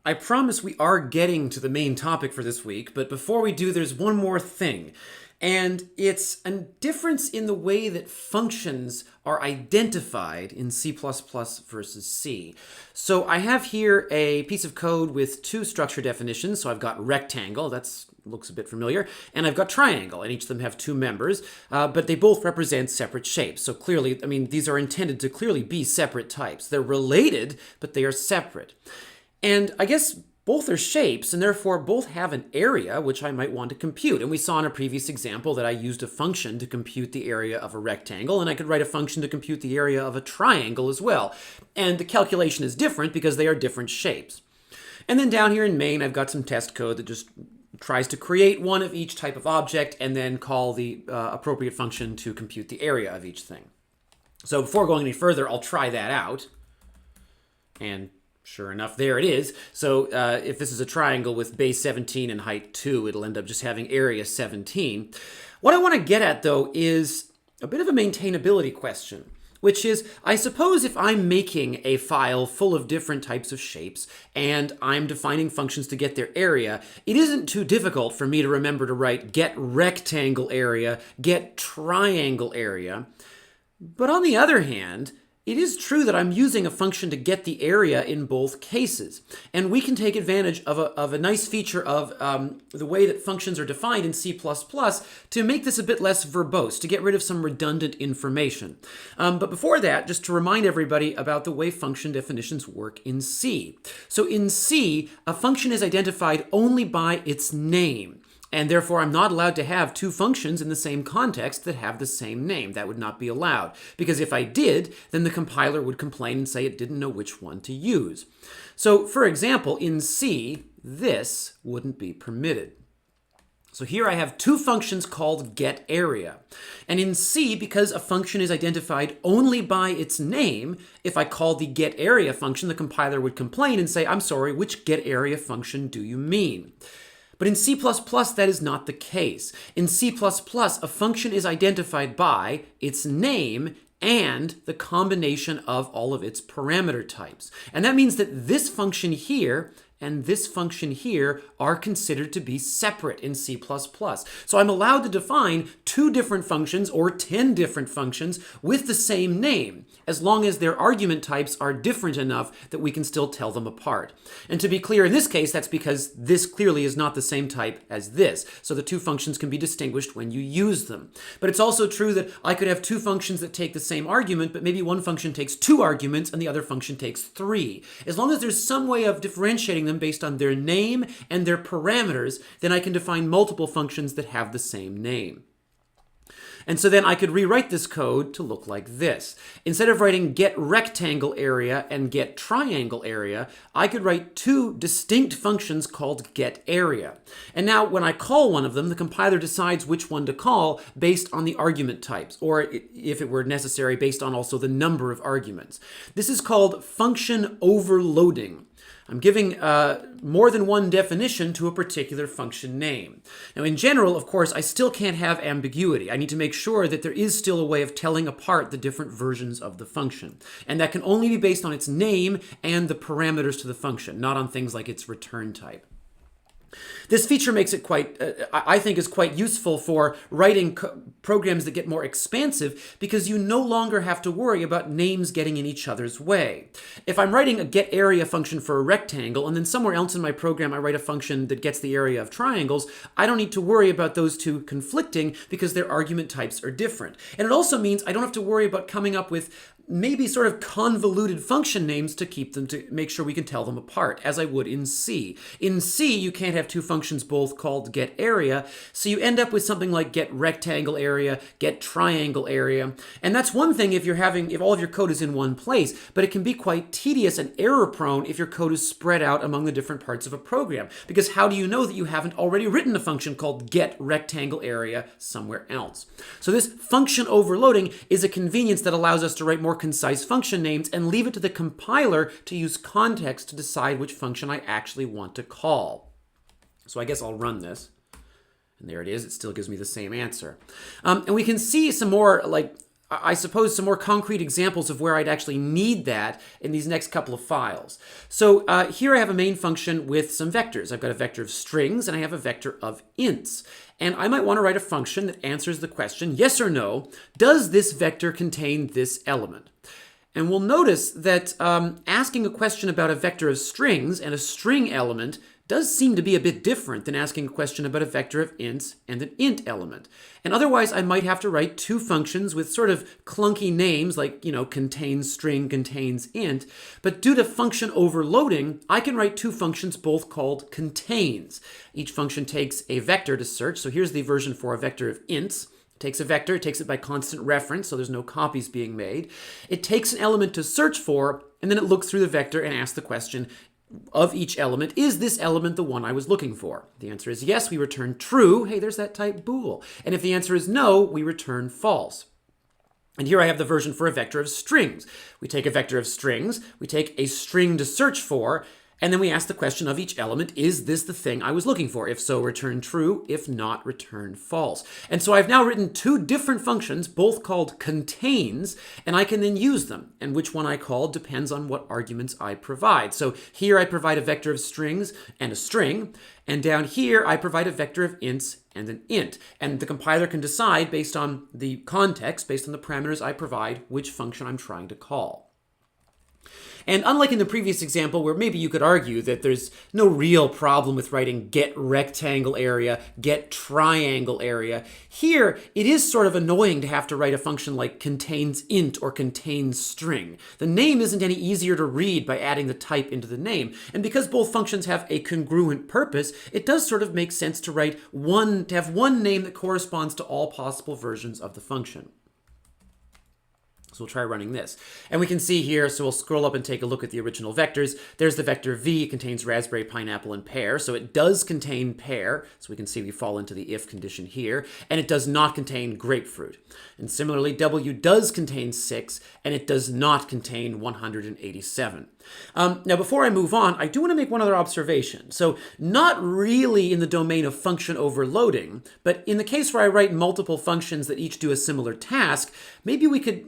I promise we are getting to the main topic for this week, but before we do, there's one more thing. And it's a difference in the way that functions are identified in C++ versus C. So I have here a piece of code with two structure definitions. So I've got rectangle, that looks a bit familiar, and I've got triangle, and each of them have two members, but they both represent separate shapes. So clearly, these are intended to clearly be separate types. They're related, but they are separate. And I guess both are shapes, and therefore both have an area which I might want to compute. And we saw in a previous example that I used a function to compute the area of a rectangle, and I could write a function to compute the area of a triangle as well. And the calculation is different because they are different shapes. And then down here in main, I've got some test code that just tries to create one of each type of object and then call the appropriate function to compute the area of each thing. So before going any further, I'll try that out. And sure enough, there it is. So if this is a triangle with base 17 and height 2, it'll end up just having area 17. What I want to get at, though, is a bit of a maintainability question, which is, I suppose if I'm making a file full of different types of shapes and I'm defining functions to get their area, it isn't too difficult for me to remember to write get rectangle area, get triangle area. But on the other hand, it is true that I'm using a function to get the area in both cases. And we can take advantage of a nice feature of the way that functions are defined in C++ to make this a bit less verbose, to get rid of some redundant information. But before that, just to remind everybody about the way function definitions work in C. So in C, a function is identified only by its name. And therefore, I'm not allowed to have two functions in the same context that have the same name. That would not be allowed. Because if I did, then the compiler would complain and say it didn't know which one to use. So, for example, in C, this wouldn't be permitted. So here I have two functions called getArea. And in C, because a function is identified only by its name, if I call the getArea function, the compiler would complain and say, I'm sorry, which getArea function do you mean? But in C++, that is not the case. In C++, a function is identified by its name and the combination of all of its parameter types. And that means that this function here and this function here are considered to be separate in C++. So I'm allowed to define two different functions or 10 different functions with the same name, as long as their argument types are different enough that we can still tell them apart. And to be clear, in this case, that's because this clearly is not the same type as this. So the two functions can be distinguished when you use them. But it's also true that I could have two functions that take the same argument, but maybe one function takes 2 arguments and the other function takes 3. As long as there's some way of differentiating them based on their name and their parameters, then I can define multiple functions that have the same name. And so then I could rewrite this code to look like this. Instead of writing get rectangle area and get triangle area, I could write two distinct functions called getArea. And now when I call one of them, the compiler decides which one to call based on the argument types, or if it were necessary, based on also the number of arguments. This is called function overloading. I'm giving more than one definition to a particular function name. Now, in general, of course, I still can't have ambiguity. I need to make sure that there is still a way of telling apart the different versions of the function. And that can only be based on its name and the parameters to the function, not on things like its return type. This feature makes it I think is quite useful for writing programs that get more expansive because you no longer have to worry about names getting in each other's way. If I'm writing a getArea function for a rectangle and then somewhere else in my program I write a function that gets the area of triangles, I don't need to worry about those two conflicting because their argument types are different. And it also means I don't have to worry about coming up with maybe sort of convoluted function names to keep them, to make sure we can tell them apart, as I would in C. In C, you can't have two functions both called getArea, so you end up with something like get rectangle area, get triangle area. And that's one thing if all of your code is in one place, but it can be quite tedious and error prone if your code is spread out among the different parts of a program. Because how do you know that you haven't already written a function called get rectangle area somewhere else? So this function overloading is a convenience that allows us to write more concise function names and leave it to the compiler to use context to decide which function I actually want to call. So I guess I'll run this. And there it is. It still gives me the same answer. And we can see some more I suppose, some more concrete examples of where I'd actually need that in these next couple of files. So here I have a main function with some vectors. I've got a vector of strings and I have a vector of ints. And I might want to write a function that answers the question, yes or no, does this vector contain this element? And we'll notice that asking a question about a vector of strings and a string element does seem to be a bit different than asking a question about a vector of ints and an int element. And otherwise, I might have to write two functions with sort of clunky names like, contains string, contains int. But due to function overloading, I can write two functions both called contains. Each function takes a vector to search. So here's the version for a vector of ints. It takes a vector, it takes it by constant reference, so there's no copies being made. It takes an element to search for, and then it looks through the vector and asks the question, of each element, is this element the one I was looking for? The answer is yes, we return true. Hey, there's that type bool. And if the answer is no, we return false. And here I have the version for a vector of strings. We take a vector of strings, we take a string to search for, and then we ask the question of each element, is this the thing I was looking for? If so, return true. If not, return false. And so I've now written two different functions, both called contains, and I can then use them. And which one I call depends on what arguments I provide. So here I provide a vector of strings and a string, and down here I provide a vector of ints and an int. And the compiler can decide based on the context, based on the parameters I provide, which function I'm trying to call. And unlike in the previous example where maybe you could argue that there's no real problem with writing get rectangle area, get triangle area, here it is sort of annoying to have to write a function like contains int or contains string. The name isn't any easier to read by adding the type into the name. And because both functions have a congruent purpose, it does sort of make sense to have one name that corresponds to all possible versions of the function. So we'll try running this. And we can see here, so we'll scroll up and take a look at the original vectors. There's the vector v, it contains raspberry, pineapple, and pear. So it does contain pear. So we can see we fall into the if condition here. And it does not contain grapefruit. And similarly, w does contain 6, and it does not contain 187. Now, before I move on, I do want to make one other observation. So not really in the domain of function overloading, but in the case where I write multiple functions that each do a similar task, maybe we could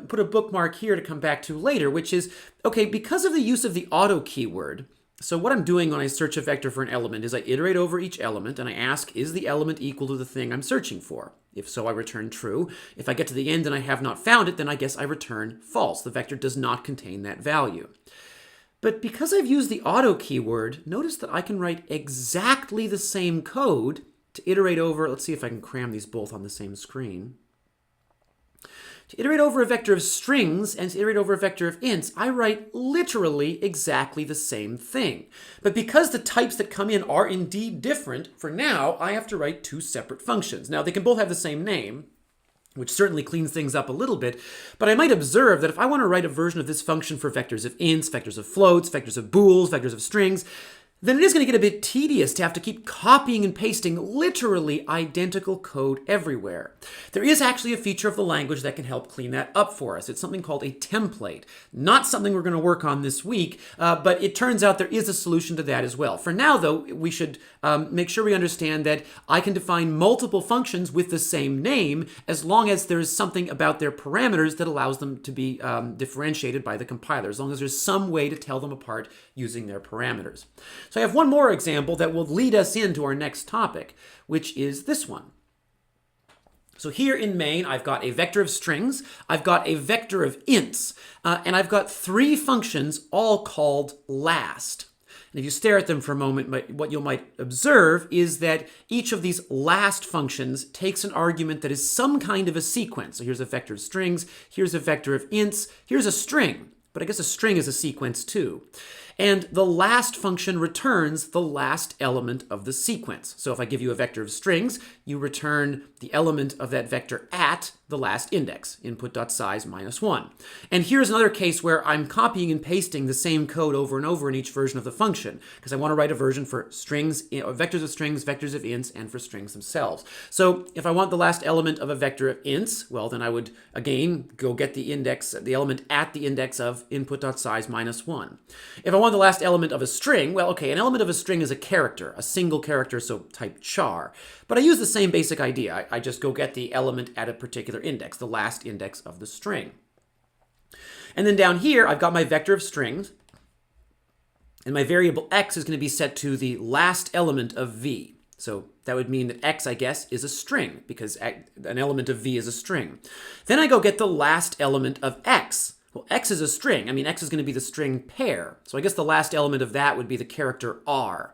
put a bookmark here to come back to later, which is, okay, because of the use of the auto keyword, so what I'm doing when I search a vector for an element is I iterate over each element and I ask, is the element equal to the thing I'm searching for? If so, I return true. If I get to the end and I have not found it, then I guess I return false. The vector does not contain that value. But because I've used the auto keyword, notice that I can write exactly the same code to iterate over. Let's see if I can cram these both on the same screen. To iterate over a vector of strings and to iterate over a vector of ints, I write literally exactly the same thing. But because the types that come in are indeed different, for now, I have to write two separate functions. Now, they can both have the same name, which certainly cleans things up a little bit, but I might observe that if I want to write a version of this function for vectors of ints, vectors of floats, vectors of bools, vectors of strings, then it is going to get a bit tedious to have to keep copying and pasting literally identical code everywhere. There is actually a feature of the language that can help clean that up for us. It's something called a template. Not something we're going to work on this week, but it turns out there is a solution to that as well. For now, though, we should make sure we understand that I can define multiple functions with the same name as long as there is something about their parameters that allows them to be differentiated by the compiler, as long as there's some way to tell them apart using their parameters. So I have one more example that will lead us into our next topic, which is this one. So here in main, I've got a vector of strings, I've got a vector of ints, and I've got three functions all called last. And if you stare at them for a moment, what you might observe is that each of these last functions takes an argument that is some kind of a sequence. So here's a vector of strings, here's a vector of ints, here's a string. But I guess a string is a sequence too. And the last function returns the last element of the sequence. So if I give you a vector of strings, you return the element of that vector at the last index, input.size -1. And here's another case where I'm copying and pasting the same code over and over in each version of the function, because I want to write a version for strings, vectors of strings, vectors of ints, and for strings themselves. So if I want the last element of a vector of ints, well, then I would, again, go get the index, the element at the index of input.size -1. If I want want the last element of a string, well, okay, an element of a string is a character, a single character, so type char. But I use the same basic idea. I just go get the element at a particular index, the last index of the string. And then down here, I've got my vector of strings, and my variable x is going to be set to the last element of v. So that would mean that x, I guess, is a string, because an element of v is a string. Then I go get the last element of x. Well, x is a string. I mean, x is going to be the string pair. So I guess the last element of that would be the character r.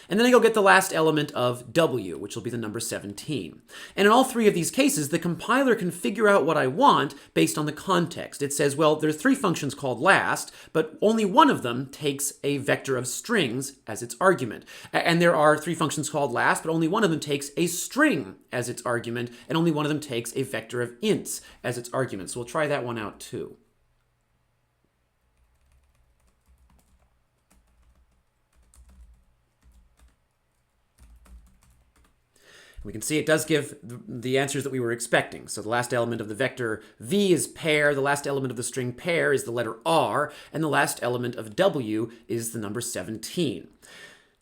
And then I go get the last element of w, which will be the number 17. And in all three of these cases, the compiler can figure out what I want based on the context. It says, well, there's three functions called last, but only one of them takes a vector of strings as its argument. And there are three functions called last, but only one of them takes a string as its argument, and only one of them takes a vector of ints as its argument. So we'll try that one out too. We can see it does give the answers that we were expecting. So the last element of the vector v is pair, the last element of the string pair is the letter r, and the last element of w is the number 17.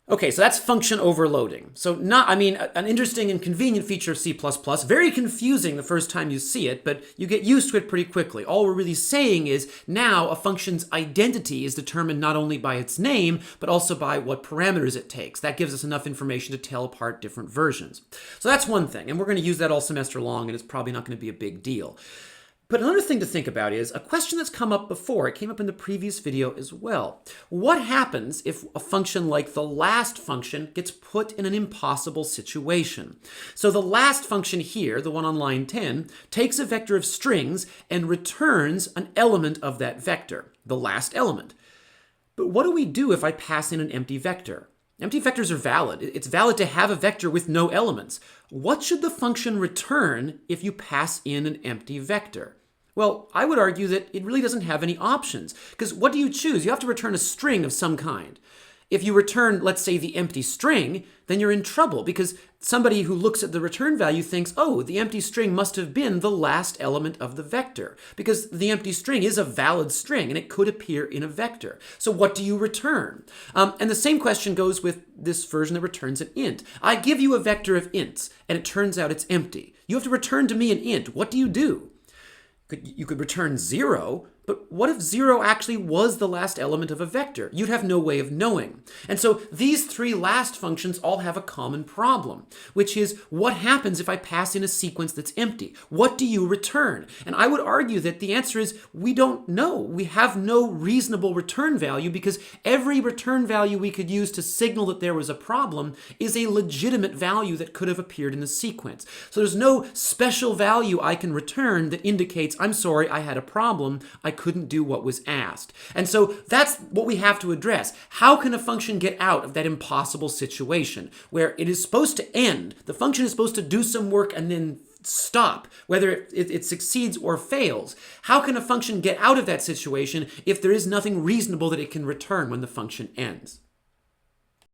Okay, so that's function overloading. So an interesting and convenient feature of C++, very confusing the first time you see it, but you get used to it pretty quickly. All we're really saying is now a function's identity is determined not only by its name, but also by what parameters it takes. That gives us enough information to tell apart different versions. So that's one thing, and we're going to use that all semester long, and it's probably not going to be a big deal. But another thing to think about is a question that's come up before. It came up in the previous video as well. What happens if a function like the last function gets put in an impossible situation? So the last function here, the one on line 10, takes a vector of strings and returns an element of that vector, the last element. But what do we do if I pass in an empty vector? Empty vectors are valid. It's valid to have a vector with no elements. What should the function return if you pass in an empty vector? Well, I would argue that it really doesn't have any options, because what do you choose? You have to return a string of some kind. If you return, let's say, the empty string, then you're in trouble, because somebody who looks at the return value thinks, oh, the empty string must have been the last element of the vector, because the empty string is a valid string, and it could appear in a vector. So what do you return? And the same question goes with this version that returns an int. I give you a vector of ints, and it turns out it's empty. You have to return to me an int. What do? You could return 0, but what if 0 actually was the last element of a vector? You'd have no way of knowing. And so these three last functions all have a common problem, which is what happens if I pass in a sequence that's empty? What do you return? And I would argue that the answer is we don't know. We have no reasonable return value, because every return value we could use to signal that there was a problem is a legitimate value that could have appeared in the sequence. So there's no special value I can return that indicates, I'm sorry, I had a problem. I couldn't do what was asked. And so that's what we have to address. How can a function get out of that impossible situation where it is supposed to end? The function is supposed to do some work and then stop, whether it succeeds or fails. How can a function get out of that situation if there is nothing reasonable that it can return when the function ends?